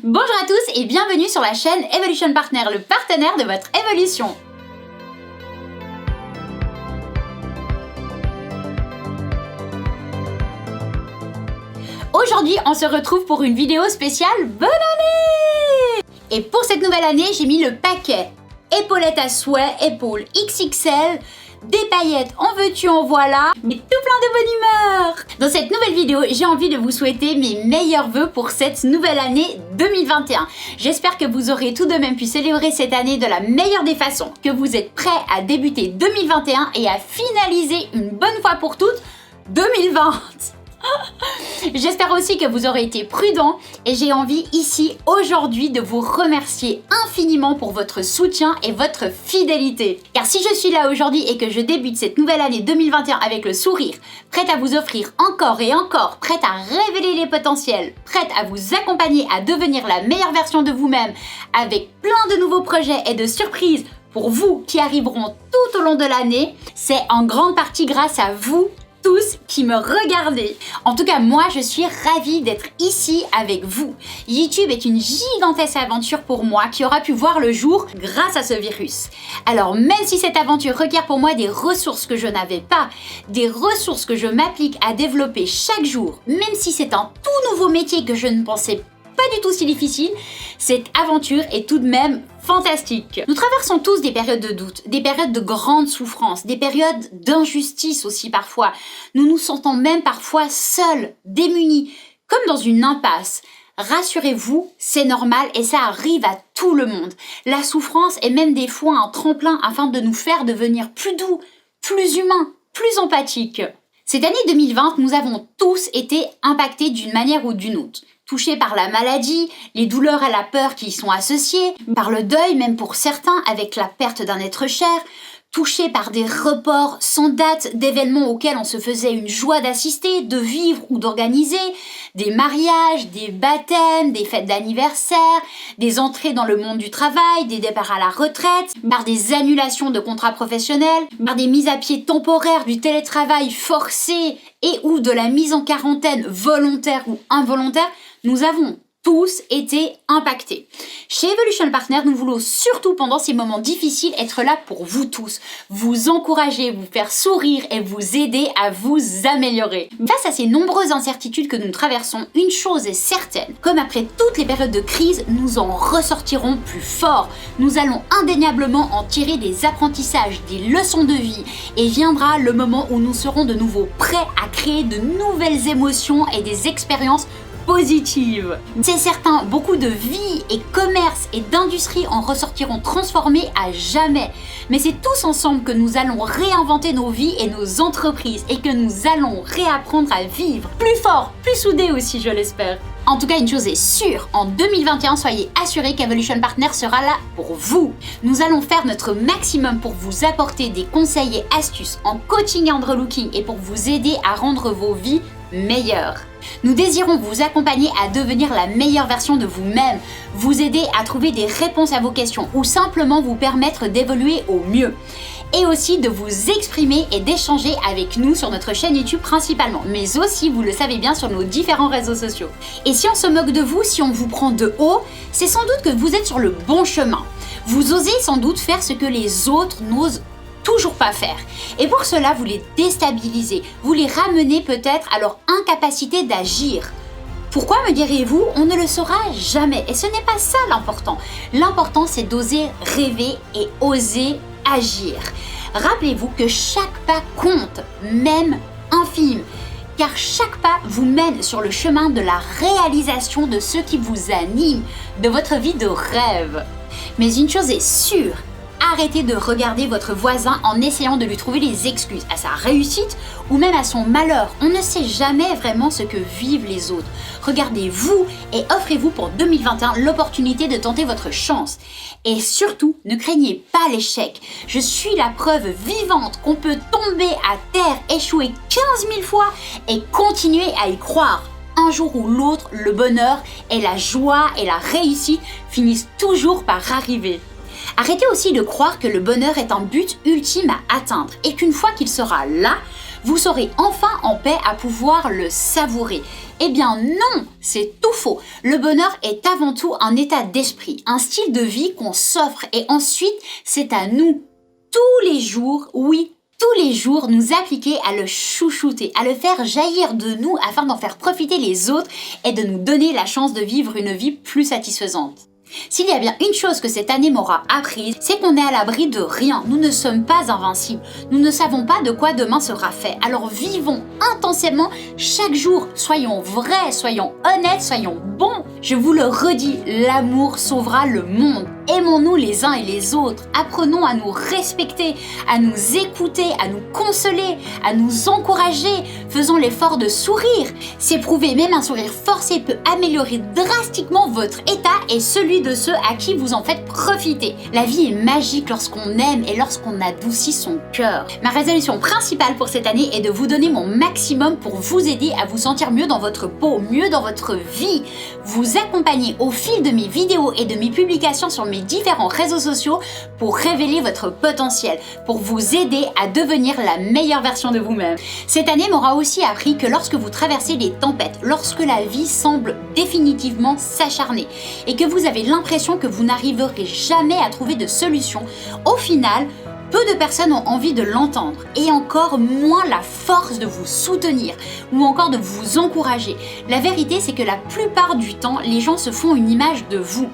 Bonjour à tous et bienvenue sur la chaîne Evolution Partner, le partenaire de votre évolution. Aujourd'hui, on se retrouve pour une vidéo spéciale Bonne année! Et pour cette nouvelle année, j'ai mis le paquet. Épaulettes à souhait, épaules XXL, des paillettes, en veux-tu, en voilà, mais tout plein de bonne humeur. Dans cette nouvelle vidéo, j'ai envie de vous souhaiter mes meilleurs vœux pour cette nouvelle année 2021. J'espère que vous aurez tout de même pu célébrer cette année de la meilleure des façons, que vous êtes prêts à débuter 2021 et à finaliser une bonne fois pour toutes 2020. J'espère aussi que vous aurez été prudents et j'ai envie ici aujourd'hui de vous remercier infiniment pour votre soutien et votre fidélité. Car si je suis là aujourd'hui et que je débute cette nouvelle année 2021 avec le sourire, prête à vous offrir encore et encore, prête à révéler les potentiels, prête à vous accompagner à devenir la meilleure version de vous-même avec plein de nouveaux projets et de surprises pour vous qui arriveront tout au long de l'année, c'est en grande partie grâce à vous tous qui me regardez. En tout cas, moi, je suis ravie d'être ici avec vous. YouTube est une gigantesque aventure pour moi qui aura pu voir le jour grâce à ce virus. Alors, même si cette aventure requiert pour moi des ressources que je n'avais pas, des ressources que je m'applique à développer chaque jour, même si c'est un tout nouveau métier que je ne pensais pas du tout si difficile, cette aventure est tout de même fantastique. Nous traversons tous des périodes de doute, des périodes de grande souffrance, des périodes d'injustice aussi parfois. Nous nous sentons même parfois seuls, démunis, comme dans une impasse. Rassurez-vous, c'est normal et ça arrive à tout le monde. La souffrance est même des fois un tremplin afin de nous faire devenir plus doux, plus humains, plus empathiques. Cette année 2020, nous avons tous été impactés d'une manière ou d'une autre. Touchés par la maladie, les douleurs et la peur qui y sont associées, par le deuil même pour certains avec la perte d'un être cher, touchés par des reports sans date d'événements auxquels on se faisait une joie d'assister, de vivre ou d'organiser, des mariages, des baptêmes, des fêtes d'anniversaire, des entrées dans le monde du travail, des départs à la retraite, par des annulations de contrats professionnels, par des mises à pied temporaires du télétravail forcé et ou de la mise en quarantaine volontaire ou involontaire, nous avons tous été impactés. Chez Evolution Partner, nous voulons surtout pendant ces moments difficiles être là pour vous tous, vous encourager, vous faire sourire et vous aider à vous améliorer. Face à ces nombreuses incertitudes que nous traversons, une chose est certaine, comme après toutes les périodes de crise, nous en ressortirons plus forts. Nous allons indéniablement en tirer des apprentissages, des leçons de vie et viendra le moment où nous serons de nouveau prêts à créer de nouvelles émotions et des expériences positive. C'est certain, beaucoup de vies et commerces et d'industries en ressortiront transformés à jamais. Mais c'est tous ensemble que nous allons réinventer nos vies et nos entreprises et que nous allons réapprendre à vivre plus fort, plus soudés aussi, je l'espère. En tout cas, une chose est sûre, en 2021, soyez assurés qu'Evolution Partner sera là pour vous. Nous allons faire notre maximum pour vous apporter des conseils et astuces en coaching et en relooking et pour vous aider à rendre vos vies meilleures. Nous désirons vous accompagner à devenir la meilleure version de vous-même, vous aider à trouver des réponses à vos questions ou simplement vous permettre d'évoluer au mieux. Et aussi de vous exprimer et d'échanger avec nous sur notre chaîne YouTube principalement, mais aussi, vous le savez bien, sur nos différents réseaux sociaux. Et si on se moque de vous, si on vous prend de haut, c'est sans doute que vous êtes sur le bon chemin. Vous osez sans doute faire ce que les autres n'osent toujours pas faire. Et pour cela, vous les déstabilisez, vous les ramenez peut-être à leur incapacité d'agir. Pourquoi, me direz-vous? On ne le saura jamais. Et ce n'est pas ça l'important. L'important, c'est d'oser rêver et oser agir. Rappelez-vous que chaque pas compte, même infime, car chaque pas vous mène sur le chemin de la réalisation de ce qui vous anime, de votre vie de rêve. Mais une chose est sûre, arrêtez de regarder votre voisin en essayant de lui trouver des excuses à sa réussite ou même à son malheur. On ne sait jamais vraiment ce que vivent les autres. Regardez-vous et offrez-vous pour 2021 l'opportunité de tenter votre chance. Et surtout, ne craignez pas l'échec. Je suis la preuve vivante qu'on peut tomber à terre, échouer 15 000 fois et continuer à y croire. Un jour ou l'autre, le bonheur et la joie et la réussite finissent toujours par arriver. Arrêtez aussi de croire que le bonheur est un but ultime à atteindre et qu'une fois qu'il sera là, vous serez enfin en paix à pouvoir le savourer. Eh bien non, c'est tout faux. Le bonheur est avant tout un état d'esprit, un style de vie qu'on s'offre et ensuite c'est à nous, tous les jours, oui, tous les jours, nous appliquer à le chouchouter, à le faire jaillir de nous afin d'en faire profiter les autres et de nous donner la chance de vivre une vie plus satisfaisante. S'il y a bien une chose que cette année m'aura apprise, c'est qu'on est à l'abri de rien. Nous ne sommes pas invincibles. Nous ne savons pas de quoi demain sera fait. Alors vivons intensément chaque jour. Soyons vrais, soyons honnêtes, soyons bons. Je vous le redis, l'amour sauvera le monde. Aimons-nous les uns et les autres. Apprenons à nous respecter, à nous écouter, à nous consoler, à nous encourager. Faisons l'effort de sourire. C'est prouvé, même un sourire forcé peut améliorer drastiquement votre état et celui de ceux à qui vous en faites profiter. La vie est magique lorsqu'on aime et lorsqu'on adoucit son cœur. Ma résolution principale pour cette année est de vous donner mon maximum pour vous aider à vous sentir mieux dans votre peau, mieux dans votre vie. Vous accompagner au fil de mes vidéos et de mes publications sur mes différents réseaux sociaux pour révéler votre potentiel, pour vous aider à devenir la meilleure version de vous-même. Cette année m'aura aussi appris que lorsque vous traversez les tempêtes, lorsque la vie semble définitivement s'acharner et que vous avez l'impression que vous n'arriverez jamais à trouver de solution, au final, peu de personnes ont envie de l'entendre et encore moins la force de vous soutenir ou encore de vous encourager. La vérité, c'est que la plupart du temps, les gens se font une image de vous.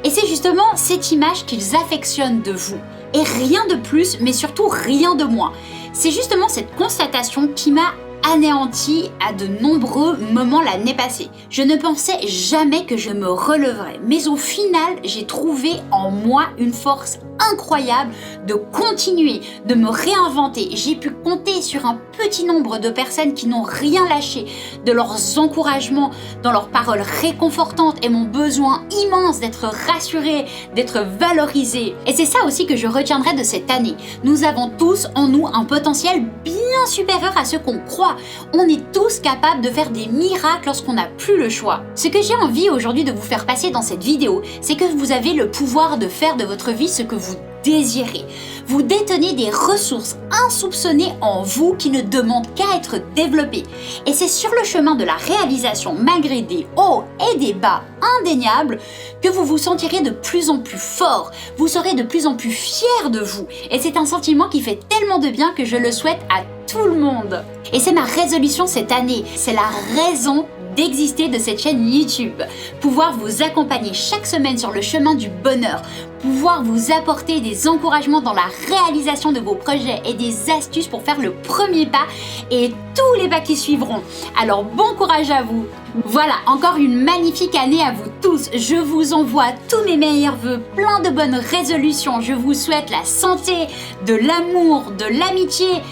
Et c'est justement cette image qu'ils affectionnent de vous. Et rien de plus, mais surtout rien de moins. C'est justement cette constatation qui m'a anéanti à de nombreux moments l'année passée. Je ne pensais jamais que je me releverais, mais au final, j'ai trouvé en moi une force incroyable de continuer, de me réinventer. J'ai pu compter sur un petit nombre de personnes qui n'ont rien lâché, de leurs encouragements, dans leurs paroles réconfortantes et mon besoin immense d'être rassurée, d'être valorisée. Et c'est ça aussi que je retiendrai de cette année. Nous avons tous en nous un potentiel bien supérieur à ce qu'on croit. On est tous capables de faire des miracles lorsqu'on n'a plus le choix. Ce que j'ai envie aujourd'hui de vous faire passer dans cette vidéo, c'est que vous avez le pouvoir de faire de votre vie ce que vous désirez. Vous détenez des ressources insoupçonnées en vous qui ne demandent qu'à être développées. Et c'est sur le chemin de la réalisation, malgré des hauts et des bas indéniables, que vous vous sentirez de plus en plus fort. Vous serez de plus en plus fier de vous. Et c'est un sentiment qui fait tellement de bien que je le souhaite à tout le monde. Et c'est ma résolution cette année. C'est la raison d'exister de cette chaîne YouTube, pouvoir vous accompagner chaque semaine sur le chemin du bonheur, pouvoir vous apporter des encouragements dans la réalisation de vos projets et des astuces pour faire le premier pas et tous les pas qui suivront. Alors bon courage à vous. Voilà, encore une magnifique année à vous tous. Je vous envoie tous mes meilleurs vœux, plein de bonnes résolutions. Je vous souhaite la santé, de l'amour, de l'amitié,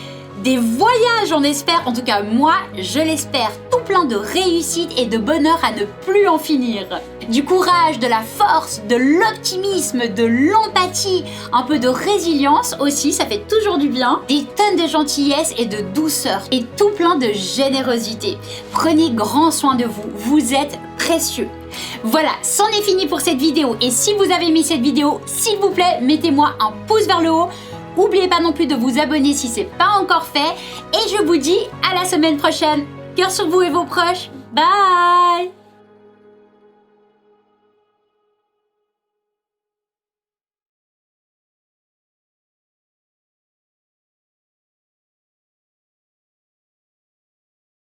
des voyages, on espère, en tout cas moi, je l'espère, tout plein de réussite et de bonheur à ne plus en finir. Du courage, de la force, de l'optimisme, de l'empathie, un peu de résilience aussi, ça fait toujours du bien, des tonnes de gentillesse et de douceur et tout plein de générosité. Prenez grand soin de vous, vous êtes précieux. Voilà, c'en est fini pour cette vidéo et si vous avez aimé cette vidéo, s'il vous plaît, mettez-moi un pouce vers le haut. N'oubliez pas non plus de vous abonner si ce n'est pas encore fait. Et je vous dis à la semaine prochaine. Cœur sur vous et vos proches. Bye!